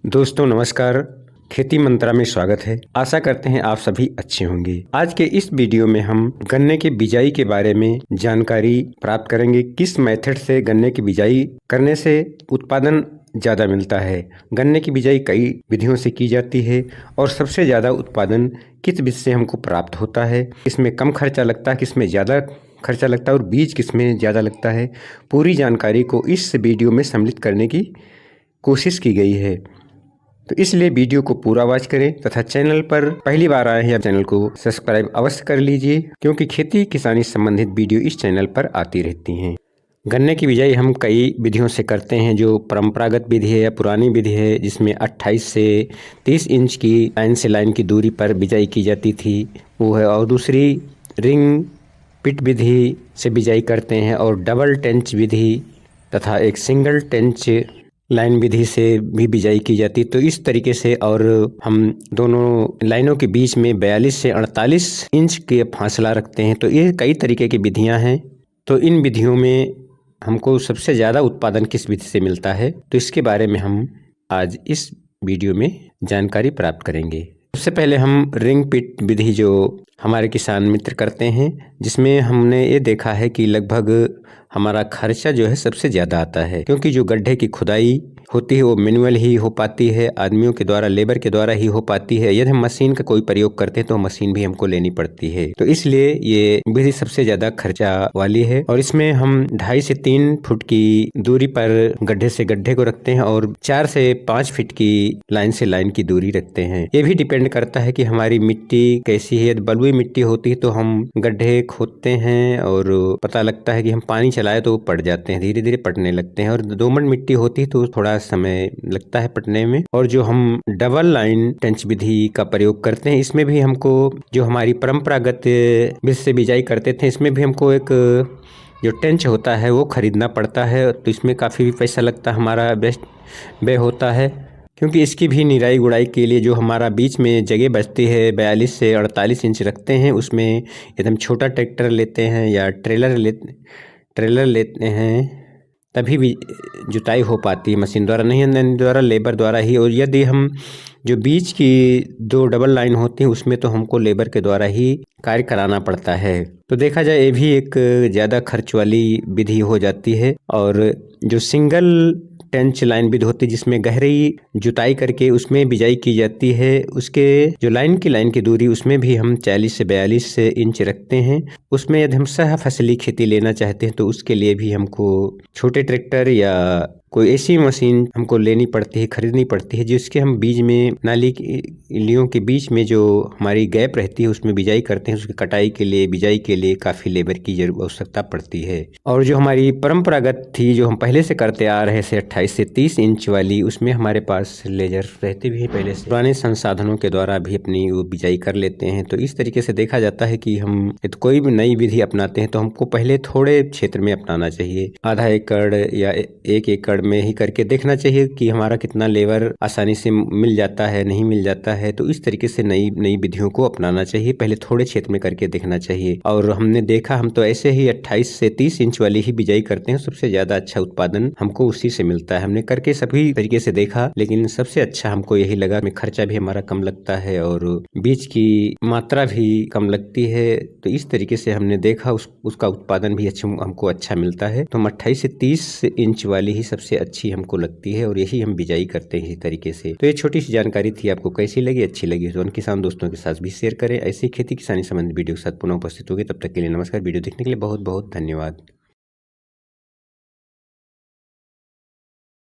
दोस्तों नमस्कार। खेती मंत्रा में स्वागत है। आशा करते हैं आप सभी अच्छे होंगे। आज के इस वीडियो में हम गन्ने की बिजाई के बारे में जानकारी प्राप्त करेंगे। किस मेथड से गन्ने की बिजाई करने से उत्पादन ज़्यादा मिलता है। गन्ने की बिजाई कई विधियों से की जाती है और सबसे ज़्यादा उत्पादन किस विधि से हमको प्राप्त होता है। इसमें कम खर्चा लगता है, किसमें ज़्यादा खर्चा लगता है और बीज किसमें ज़्यादा लगता है। पूरी जानकारी को इस वीडियो में सम्मिलित करने की कोशिश की गई है, तो इसलिए वीडियो को पूरा वॉच करें तथा चैनल पर पहली बार आए हैं चैनल को सब्सक्राइब अवश्य कर लीजिए, क्योंकि खेती किसानी संबंधित वीडियो इस चैनल पर आती रहती हैं। गन्ने की बिजाई हम कई विधियों से करते हैं। जो परंपरागत विधि है या पुरानी विधि है, जिसमें 28 से 30 इंच की लाइन से लाइन की दूरी पर बिजाई की जाती थी, वो है। और दूसरी रिंग पिट विधि से बिजाई करते हैं और डबल टेंच विधि तथा एक सिंगल टेंच लाइन विधि से भी बिजाई की जाती। तो इस तरीके से, और हम दोनों लाइनों के बीच में 42 से 48 इंच के फासला रखते हैं। तो ये कई तरीके की विधियां हैं। तो इन विधियों में हमको सबसे ज़्यादा उत्पादन किस विधि से मिलता है, तो इसके बारे में हम आज इस वीडियो में जानकारी प्राप्त करेंगे। सबसे पहले हम रिंग पिट विधि जो हमारे किसान मित्र करते हैं, जिसमें हमने ये देखा है कि लगभग हमारा खर्चा जो है सबसे ज़्यादा आता है, क्योंकि जो गड्ढे की खुदाई होती है वो मैनुअल ही हो पाती है, आदमियों के द्वारा, लेबर के द्वारा ही हो पाती है। यदि हम मशीन का कोई प्रयोग करते हैं तो मशीन भी हमको लेनी पड़ती है। तो इसलिए ये विधि सबसे ज़्यादा खर्चा वाली है। और इसमें हम 2.5 से 3 फुट की दूरी पर गड्ढे से गड्ढे को रखते हैं और 4 से 5 फीट की लाइन से लाइन की दूरी रखते हैं। ये भी डिपेंड करता है कि हमारी मिट्टी कैसी है। बलुई मिट्टी होती है तो हम गड्ढे खोदते हैं और पता लगता है कि हम पानी चलाए तो वो पट जाते हैं, धीरे धीरे पटने लगते हैं। और दोमट मिट्टी होती है तो थोड़ा समय लगता है पटने में। और जो हम डबल लाइन टेंच विधि का प्रयोग करते हैं, इसमें भी हमको जो हमारी परंपरागत विधि से बिजाई करते थे, इसमें भी हमको एक जो टेंच होता है वो खरीदना पड़ता है। तो इसमें काफ़ी भी पैसा लगता है, हमारा बेस्ट व्यय होता है, क्योंकि इसकी भी निराई गुड़ाई के लिए जो हमारा बीच में जगह बचती है 42 से 48 इंच रखते हैं, उसमें यदि हम छोटा ट्रैक्टर लेते हैं या ट्रेलर लेते हैं तभी भी जुताई हो पाती है, मशीन द्वारा नहीं, द्वारा लेबर द्वारा ही। और यदि हम जो बीच की 2 डबल लाइन होती हैं उसमें तो हमको लेबर के द्वारा ही कार्य कराना पड़ता है। तो देखा जाए ये भी एक ज़्यादा खर्च वाली विधि हो जाती है। और जो सिंगल टेंच लाइन विधि होती है, जिसमें गहरी जुताई करके उसमें बिजाई की जाती है, उसके जो लाइन की दूरी उसमें भी हम 40 से 42 इंच रखते हैं। उसमें यदि हम सह फसली खेती लेना चाहते हैं तो उसके लिए भी हमको छोटे ट्रैक्टर या कोई ऐसी मशीन हमको लेनी पड़ती है, खरीदनी पड़ती है, जिसके हम बीज में नालियों के बीच में जो हमारी गैप रहती है उसमें बिजाई करते हैं। उसकी कटाई के लिए, बिजाई के लिए काफ़ी लेबर की आवश्यकता पड़ती है। और जो हमारी परंपरागत थी, जो हम पहले से करते आ रहे थे 28 से 30 इंच वाली, उसमें हमारे पास लेजर रहते भी हैं पहले से, पुराने संसाधनों के द्वारा भी अपनी वो बिजाई कर लेते हैं। तो इस तरीके से देखा जाता है कि हम कोई भी नई विधि अपनाते हैं तो हमको पहले थोड़े क्षेत्र में अपनाना चाहिए। आधा एकड़ या 1 एकड़ में ही करके देखना चाहिए कि हमारा कितना लेबर आसानी से मिल जाता है, नहीं मिल जाता है। तो इस तरीके से नई विधियों को अपनाना चाहिए, पहले थोड़े क्षेत्र में करके देखना चाहिए। और हमने देखा, हम तो ऐसे ही 28 से 30 इंच वाली ही बिजाई करते हैं, सबसे ज़्यादा अच्छा उत्पादन हमको उसी से मिलता है। हमने करके सभी तरीके से देखा, लेकिन सबसे अच्छा हमको यही लगा। खर्चा भी हमारा कम लगता है और बीज की मात्रा भी कम लगती है। तो इस तरीके से हमने देखा, उसका उत्पादन भी हमको अच्छा मिलता है। तो हम 28 से 30 इंच वाली ही सबसे अच्छी हमको लगती है और यही हम बिजाई करते हैं इसी तरीके से। तो ये छोटी सी जानकारी थी, आपको कैसी लगी? अच्छी लगी तो किसान दोस्तों के साथ भी शेयर करें। ऐसी खेती किसानी संबंधित वीडियो के साथ पुनः उपस्थित होंगे, तब तक के लिए नमस्कार। वीडियो देखने के लिए बहुत बहुत धन्यवाद।